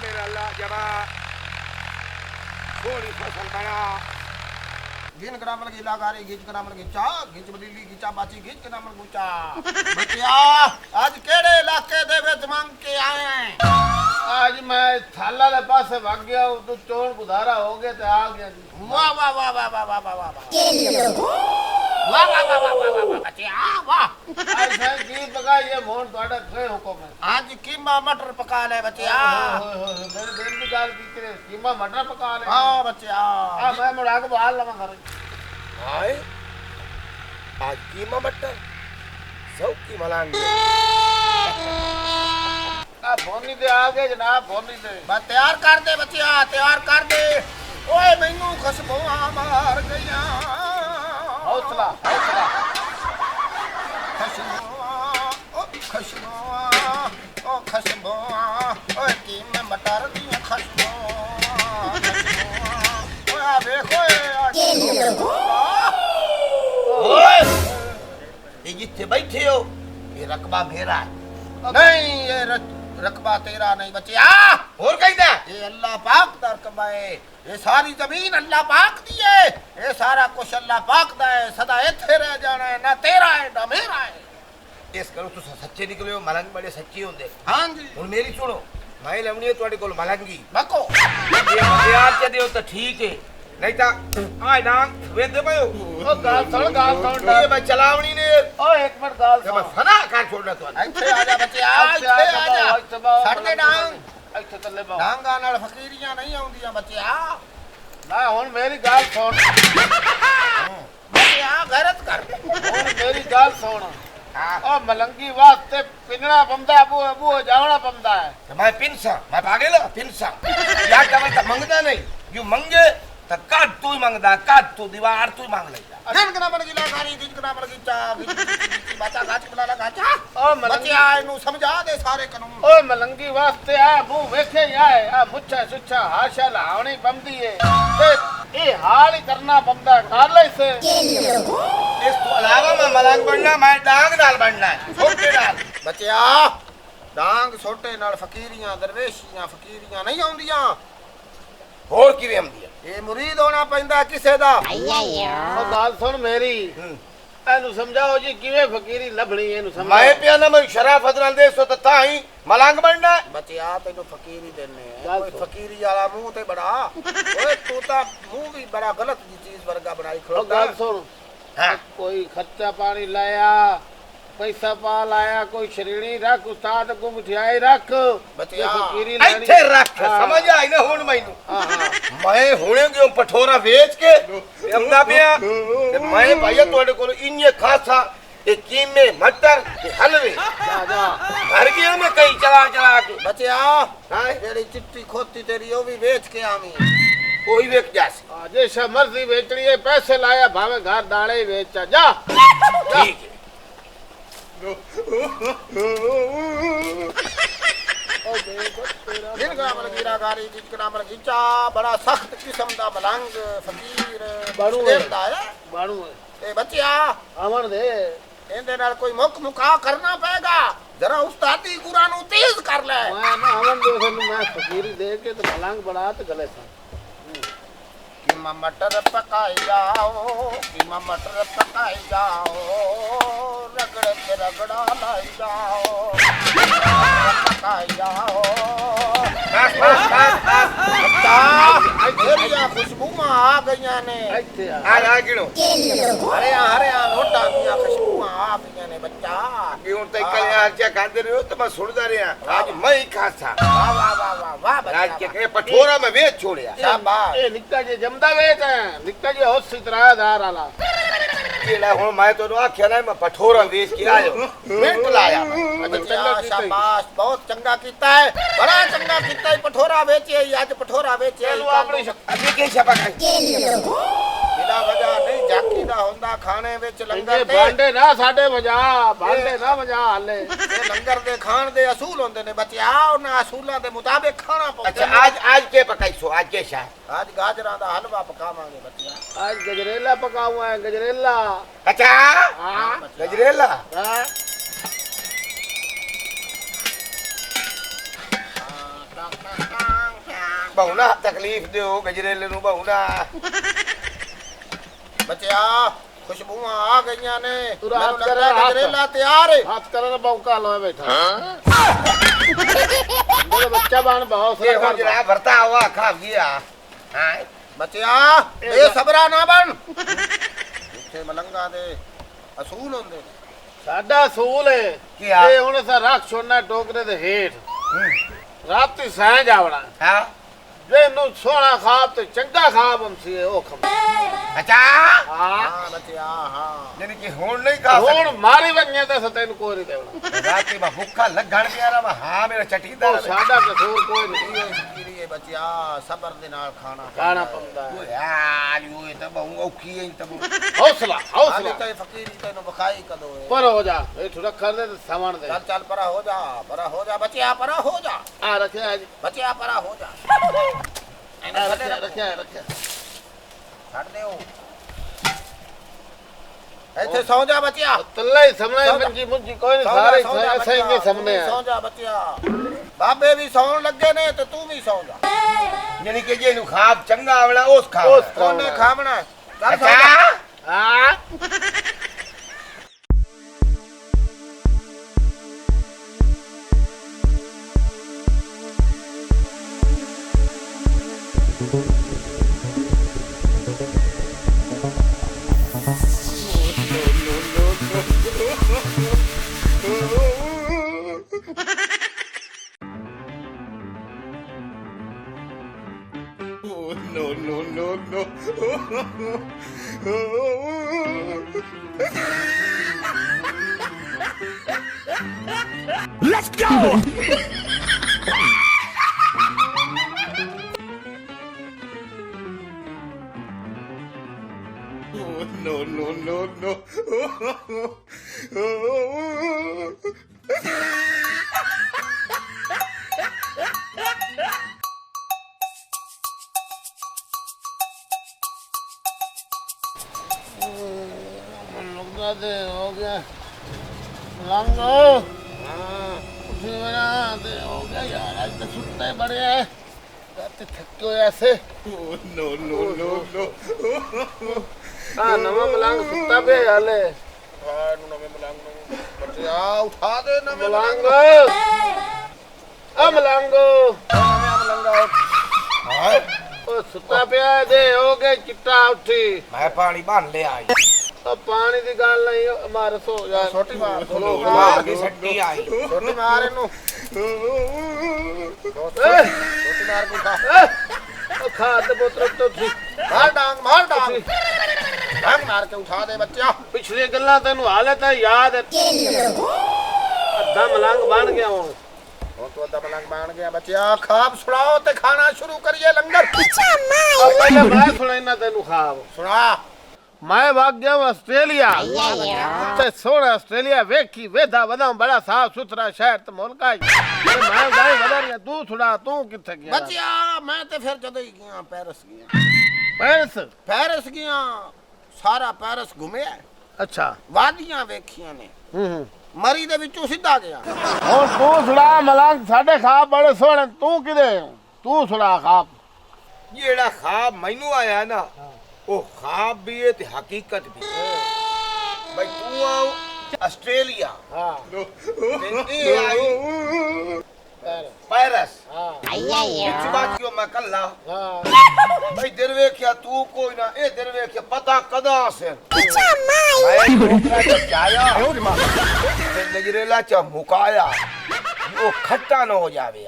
मेरा अल्लाह जमा थोड़ी फसल बना गिन ग्रामल की लागारी गिच ग्रामल की चा गिच बदली की चा बाची गिच ग्रामल की चा बच्चिया आज केड़े इलाके दे विच मंग के आए हैं आज मैं थाला दे पासे भाग गया तू चोर बुधारा हो गए ते आ गया जी वाह वाह वाह वाह वाह वाह वाह वाह वाह वाह वाह वाह वाह वाह बच्चिया वाह आज साईं की पका ये मोहन तोड़ा के हुक्म है आज कीमा मटर पका ले बच्चिया मेरे दिन की गाल की करे कीमा मटर पका ले हां बच्चिया हां मैं मुड़ा के बाहर लगा घर हाय आज कीमा मटर सौकी मलांग आ फोनी दे आ गए जनाब फोनी दे बस तैयार कर दे बच्चिया तैयार कर दे ओए मैनू खुशबू मार गईया हौसला हौसला खुशबू ओ खुशबू ओए कीमा मटर दी खुशबू ओए आ देखो ओए ये जिथे बैठे हो ये रकबा मेरा है नहीं ये रकबा तेरा नहीं बच्चिया और कहदा ये अल्लाह पाक दा रकबा है ये सारी जमीन अल्लाह पाक दी है ये सारा कुछ अल्लाह पाक दा है सदा इथे रह जाना है ना तेरा है ना मेरा है इस करो तुस सच्चे निकले हो मलंग बड़े सच्चे होंदे हां जी हुन मेरी सुनो मैं लवणी है ਤੁਹਾਡੇ ਕੋਲ ਮਲੰਗੀ बको ਜੇ ਪਿਆਰ ਚ ਦਿਓ ਤਾਂ ਠੀਕ ਹੈ नहीं ता आय ना वेंदे पयो ओ गाल सुन ये मैं चलावणी ने ओ एक मिनट गाल मैं फना कर छोड़ना तो ਇੱਥੇ ਆ ਜਾ ਬੱਚਿਆ ਇੱਥੇ ਆ ਜਾ ਛੱਡ ਦੇ ਡਾਂਗ ਇੱਥੇ ਥੱਲੇ ਬਾਹ ਡਾਂਗਾਂ ਨਾਲ ਫਕੀਰੀਆਂ ਨਹੀਂ ਆਉਂਦੀਆਂ ਬੱਚਿਆ ਨਾ ਹੁਣ ਮੇਰੀ ਗੱਲ ਸੁਣ ਬੱਚਿਆ ਗੈਰਤ ਕਰ ਹੁਣ ਮੇਰੀ ਗੱਲ ਸੁਣ ओ मलंगी वास्ते पिनना बंदा अबू अबू जावना बंदा है मैं पिनसा मैं पागल पिनसा या कमल त मंगदा नहीं यू मंगे त काट तू ही मंगदा काट तू दीवार तू ही मांग लेगा अजन कना बन गिला गारी गिज कना बन गिचा बाता गाच बना लगा चा ओ मलंगी ਬੱਚਿਆ ਇਹਨੂੰ ਸਮਝਾ ਦੇ ਸਾਰੇ ਕਾਨੂੰਨ ओ मलंगी वास्ते आ मुंह वेखे आए आ मुच्छा सुच्छा हाशा लावनी बंदी है ते ए हाल ही करना बंदा कर ले से इस तो अलावा मैं मलंग बनना मैं डांग डाल बनना है छोटे डाल ਬੱਚਿਆ ਡਾਂਗ ਛੋਟੇ ਨਾਲ ਫਕੀਰੀਆਂ ਦਰਵੇਸ਼ੀਆਂ ਫਕੀਰੀਆਂ ਨਹੀਂ ਆਉਂਦੀਆਂ और किवें आंदी है ਇਹ ਮੁਰੀਦ ਹੋਣਾ ਪੈਂਦਾ ਕਿਸੇ ਦਾ ओ गाल सुन मेरी एनु समझाओ जी किवे फकीरी लभणी एनु समझाओ मैं पिया ना मैं शराफत नाल दे सो त ताई मलंग बनना है ਬੱਚਿਆ ਤੈਨੂੰ ਫਕੀਰੀ ਦੇਣੇ ਆ ਗੱਲ ਕੋਈ ਸੁਣ। ਫਕੀਰੀ ਵਾਲਾ ਮੂੰਹ ਤੇ ਬੜਾ ਓਏ ਤੂੰ ਤਾਂ ਮੂੰਹ ਵੀ ਬੜਾ ਗਲਤ ਜੀ ਚੀਜ਼ ਵਰਗਾ ਬਣਾਈ ओ ਖਲੋਤਾ गाल सुन हां कोई खर्चा पानी लाया पैसा पा लाया कोई श्रेणी रख उस्ताद को मिठाई रख बच्चा, ये फकीरी ਇੱਥੇ ਰੱਖ ਸਮਝ ਆਈ ਨਾ ਹੁਣ ਮੈਨੂੰ ਮੈਂ ਹੁਣੇ ਕਿਉਂ ਪਠੋਰਾ ਵੇਚ ਕੇ ਆਉਂਦਾ ਪਿਆ ਤੇ ਮੈਂ ਭਾਈਆ ਤੁਹਾਡੇ ਕੋਲ ਇੰਨੇ ਖਾਸਾ ਇਹ ਕੀਮੇ ਮਟਰ ਤੇ ਹਲਵੇ जा जा ਭਰ ਗਿਆ ਮੈਂ ਕਈ ਚਲਾ ਚਲਾ ਕੇ ਬੱਚਿਆ ਹਾਂ ਜਿਹੜੀ ਚਿੱਟੀ ਖੋਤੀ ਤੇਰੀ ਉਹ ਵੀ ਵੇਚ ਕੇ ਆਵੀਂ ਕੋਈ ਵੇਖ ਜਾਸੀ जैसा मर्जी बेचनी है पैसे लाया भावे घर दाले ही बेचा जा ठीक है जिन ग्राम लगी रागारी जिन ग्राम लगी चा बड़ा सख्त किस्म दा मलंग फकीर बारू देवता है बाणू ए बच्चिया आवन दे ਇਹਦੇ ਨਾਲ ਕੋਈ ਮੁੱਖ ਮੁਕਾ ਕਰਨਾ ਪਏਗਾ ਜਰਾ ਉਸਤਾਦੀ ਗੁਰਾਂ ਨੂੰ ਤੇਜ਼ ਕਰ ਲੈ मैं ना आवन दे मैं फकीरी दे के तो मलंग बड़ा तो गले सा कीमा मटर पकाई जाओ कीमा मटर पकाई जाओ रगड़ के रगड़ा लाई जाओ पकाई जाओ बस बस बस बस मेरिया खुशबूआं आ गईयां ने ਇੱਥੇ ਆ आ गिनो हरिया नोटां दियां खुशबूआं आ गईयां ने बच्चा क्यों ते कल्याण क्या खाते रहो तो मैं सुनदा रहा आज मैं ही खासा वाह वाह वाह वाह वाह राज के बच्चा कहे पठोरा में वेच छोड़या शाबाश ਇਹ ਨਿੱਕਾ ਜੇ ਜੰਮਦਾ ਵੇਚ ਹੈ ਨਿੱਕਾ ਜੇ ਹੋਸੀ ਤਰਾਦਾਰ ਵਾਲਾ केड़ा हुन मैं तो आख्या ना मैं पठोरा वेच के आयो मिंट लाया बच्चा शाबाश बहुत चंगा कीता है बड़ा चंगा कीता है पठोरा बेचे आज पठोरा बेचे चलो अपनी अभी के छपा कर बिना वजह नहीं जाकी दा हुंदा खाने विच लंगर ते भांडे ना साडे वजा भांडे ना वजा हाले ये लंगर दे खान दे असूल होंदे ने बच्चा उन्हां असूलां दे मुताबिक खाना पौंदा अच्छा आज के पकाई सो आज के शाह आज गाजरां दा हलवा पकावांगे बच्चा आज गजरेला पकाऊं है गजरेला अच्छा हां गजरेला हां ਬਹੁਣਾ ਤਕਲੀਫ ਦਿਓ ਗਜਰੇਲੇ ਨੂੰ ਬਹੁਣਾ ਬੱਚਿਆ ਖੁਸ਼ਬੂਆਂ ਆ ਗਈਆਂ ਨੇ ਤੂੰ ਰਾਤ ਮੈਨੂੰ ਲੱਗਦਾ ਕਰ, ਰਾਤ। ਗਜਰੇਲਾ ਤਿਆਰ ਹੈ ਹੱਥ ਕਰਨ ਬੌਕਾ ਲਵਾ ਬੈਠਾ ਮੇਰਾ ਬੱਚਾ ਬਣ ਬਹੁਤ ਇਹ ਸਾਰਾ ਹੁਣ ਜਿਹੜਾ ਵਰਤਾ ਹੁਆ ਖਾ ਗਿਆ ਹਾਂ ਬੱਚਿਆ ਇਹ ਸਬਰਾ ਨਾ ਬਣ ਇੱਥੇ ਮਲੰਗਾ ਦੇ ਅਸੂਲ ਹੁੰਦੇ ਨੇ ਸਾਡਾ ਅਸੂਲ ਹੈ ਕੀ ਆ? ਇਹ ਹੁਣ ਅਸਾਂ ਰੱਖ ਛੋੜਨਾ ਟੋਕਰੇ ਦੇ ਹੇਠ ਰਾਤੀ ਸਹਿ ਜਾਵਣਾ ਹਾਂ ਜੇ ਨੂੰ ਸੋਹਣਾ ਖਾਬ ਤੇ ਚੰਗਾ ਖਾਬ ਹੁੰਦੀ ਉਹ ਖਮ ਅੱਛਾ ਹਾਂ ਹਾਂ ਬੱਚਿਆ ਹਾਂ ਯਾਨੀ ਕਿ ਹੁਣ ਨਹੀਂ ਖਾ ਹੁਣ ਮਾਰੀ ਵੰਨੇ ਤੇ ਸਤੈਨ ਕੋਈ ਨਹੀਂ ਦੇਵਣਾ ਸਕਦਾ ਰਾਤੀ ਮੈਂ ਭੁੱਖਾ ਲੱਗਣ ਗਿਆ ਨਾ ਮੈਂ ਹਾਂ ਮੇਰਾ ਚਟੀਦਾ ਉਹ ਸਾਡਾ ਕਸੂਰ ਕੋਈ ਨਹੀਂ ਇਹ ਫਕੀਰੀ ਹੈ ਬੱਚਿਆ ਸਬਰ ਦੇ ਨਾਲ ਖਾਣਾ ਖਾਣਾ ਪੰਦਾ ਓਏ ਯਾਰ ਓਏ ਤਾਂ ਬਹੁ ਔਖੀ ਹੈ ਤਾਂ ਹੌਸਲਾ ਹਾਲੇ ਹੌਸਲਾ ਤਾਂ ਇਹ ਫਕੀਰੀ ਤੈਨੂੰ ਵਿਖਾਈ ਕਦੋਂ ਹੈ ਪਰ ਹੋ ਜਾ ਇਹ ਥੋੜਾ ਕਰ ਦੇ ਤੇ ਸਵਣ ਦੇ ਚੱਲ ਚੱਲ ਪਰਾ ਹੋ ਜਾ ਬੱਚਿਆ ਪਰਾ ਹੋ ਜਾ ਆ ਰੱਖਿਆ ਜੀ ਬੱਚਿਆ ਪਰਾ ਹੋ ਜਾ ਆ ਰੱਖਿਆ ਛੱਡ ਦਿਓ ਇੱਥੇ ਸੌ ਜਾ ਬੱਚਿਆ ਤੱਲਾ ਹੀ ਸਮਣੇ ਮੰਜੀ ਮੁੰਜੀ ਕੋਈ ਨਹੀਂ ਸਾਰੇ ਐਸੇ ਹੀ ਸਮਨੇ ਆ ਸੌ ਜਾ ਬੱਚਿਆ ਬਾਬੇ ਵੀ ਸੌਣ ਲੱਗੇ ਨੇ ਤੇ ਤੂੰ ਵੀ ਸੌ ਜਾ ਯਾਨੀ ਕਿ ਜੇ ਨੂੰ ਖਾਬ ਚੰਗਾ ਆਵਲਾ ਉਸ ਖਾ ਉਸ ਉਹਨੇ ਖਾਵਣਾ ਚੱਲ ਸੌ ਜਾ ਅੱਛਾ ਹਾਂ ਲੱਗਦਾ ਤੇ ਹੋ ਗਿਆ ਲੰਗੋ ਉੱਠੀ ਬਣਾ ਤੇ ਹੋ ਗਿਆ ਯਾਰ ਅੱਜ ਤਾਂ ਸੁੱਤੇ ਬੜੇ ਐ ਤੇ ਥੱਕੇ ਹੋਏ ਐਸੇ ਆ ਨਵਾਂ ਮਲੰਗ ਸੁੱਤਾ ਪਿਆ ਹਾਲੇ ਨੂੰ ਨਵੇਂ ਮਲੰਗ ਨੂੰ ਬੱਚਿਆ ਉਠਾ ਦੇ ਨਵੇਂ ਮਲੰਗ ਮਲੰਗ ਆ ਮਲੰਗੋ ਨਵੇਂ ਮਲੰਗਾ ਹਾਂ ਉਹ ਸੁੱਤਾ ਪਿਆ ਦੇ ਹੋ ਗਿਆ ਚਿੱਟਾ ਉੱਠੀ ਮੈਂ ਪਾਣੀ ਭੰਨ ਲਿਆ ਉਹ ਪਾਣੀ ਦੀ ਗੱਲ ਨਹੀਂ ਮਾਰ ਸੋ ਯਾਰ ਛੋਟੀ ਮਾਰ ਮਾਰ ਦੀ ਸੱਟੀ ਆਈ ਛੋਟੀ ਮਾਰ ਇਹਨੂੰ ਏ, ਛੋਟੀ ਮਾਰ ਕੋ ਖਾ ਉਹ ਖਾ ਤੇ ਪੁੱਤਰ ਤੋਂ ਮਾਰ ਡਾਂਗ ਡਾਂਗ ਮਾਰ ਕੇ ਉਠਾ ਦੇ ਬੱਚਿਆ ਪਿਛਲੀ ਗੱਲਾਂ ਤੈਨੂੰ ਹਾਲੇ ਤਾਂ ਯਾਦ ਹੈ ਅੱਧਾ ਮਲੰਗ ਬਣ ਗਿਆ ਹੁਣ ਤੂੰ ਅੱਧਾ ਮਲੰਗ ਬਣ ਗਿਆ ਬੱਚਿਆ ਖਾਬ ਸੁਣਾਓ ਤੇ ਖਾਣਾ ਸ਼ੁਰੂ ਕਰੀਏ ਲੰਗਰ ਆ ਪਹਿਲਾਂ ਮੈਂ ਸੁਣਾਈਨਾ ਤੈਨੂੰ ਖਾਬ ਸੁਣਾ ਮੈਂ ਵਗ ਗਿਆ ਆਸਟ੍ਰੇਲੀਆ ਤੇ ਸੋਹਣਾ ਆਸਟ੍ਰੇਲੀਆ ਵੇਖੀ ਵੇਦਾ ਵਧਾਂ ਬੜਾ ਸਾਫ ਸੁਥਰਾ ਸ਼ਹਿਰ ਤੇ ਮੁਲਕ ਹੈ ਮੈਂ ਗਾਈ ਵਧਾ ਰਿਹਾ ਤੂੰ ਥੋੜਾ ਤੂੰ ਕਿੱਥੇ ਗਿਆ ਬੱਚਿਆ ਮੈਂ ਤੇ ਫਿਰ ਜਦੋਂ ਹੀ ਗਿਆ ਪੈਰਿਸ ਪੈਰਿਸ ਗਿਆ ਸਾਰਾ ਪੈਰਿਸ ਘੁੰਮਿਆ ਅੱਛਾ ਵਾਦੀਆਂ ਵੇਖੀਆਂ ਨੇ ਹੂੰ ਮਰੀ ਦੇ ਵਿੱਚੋਂ ਸਿੱਧਾ ਗਿਆ ਹੁਣ ਤੂੰ ਸੁਣਾ ਮਲੰਗ ਸਾਡੇ ਖਾਬ ਬੜੇ ਸੋਹਣੇ ਤੂੰ ਕਿਦੇ ਤੂੰ ਸੁਣਾ ਖਾਬ ਜਿਹੜਾ ਖਾਬ ਮੈਨੂੰ ਆਇਆ ਨਾ ਉਹ ਖਾਬ ਵੀ ਹੈ ਤੇ ਹਕੀਕਤ ਵੀ ਬਈ ਤੂੰ ਆਉ ਆਸਟ੍ਰੇਲੀਆ ਹਾਂ ਤੇ ਇਹ ਆਈ ਪੈਰਿਸ ਵਿੱਚ ਬਾਤ ਕਿਉਂ ਮੈਂ ਕੱਲਾ ਹਾਂ ਬਈ ਦਿਨ ਵੇਖਿਆ ਤੂੰ ਕੋਈ ਨਾ ਇਹ ਦਿਨ ਵੇਖਿਆ ਪਤਾ ਕਦਾ ਸੇ ਮੈਂ ਟੋਕਰਾ ਚ ਚਾਇਆ ਤੇ ਨਜਰੇਲਾ ਚ ਮੁਕਾਇਆ ਉਹ ਖੱਟਾ ਨਾ ਹੋ ਜਾਵੇ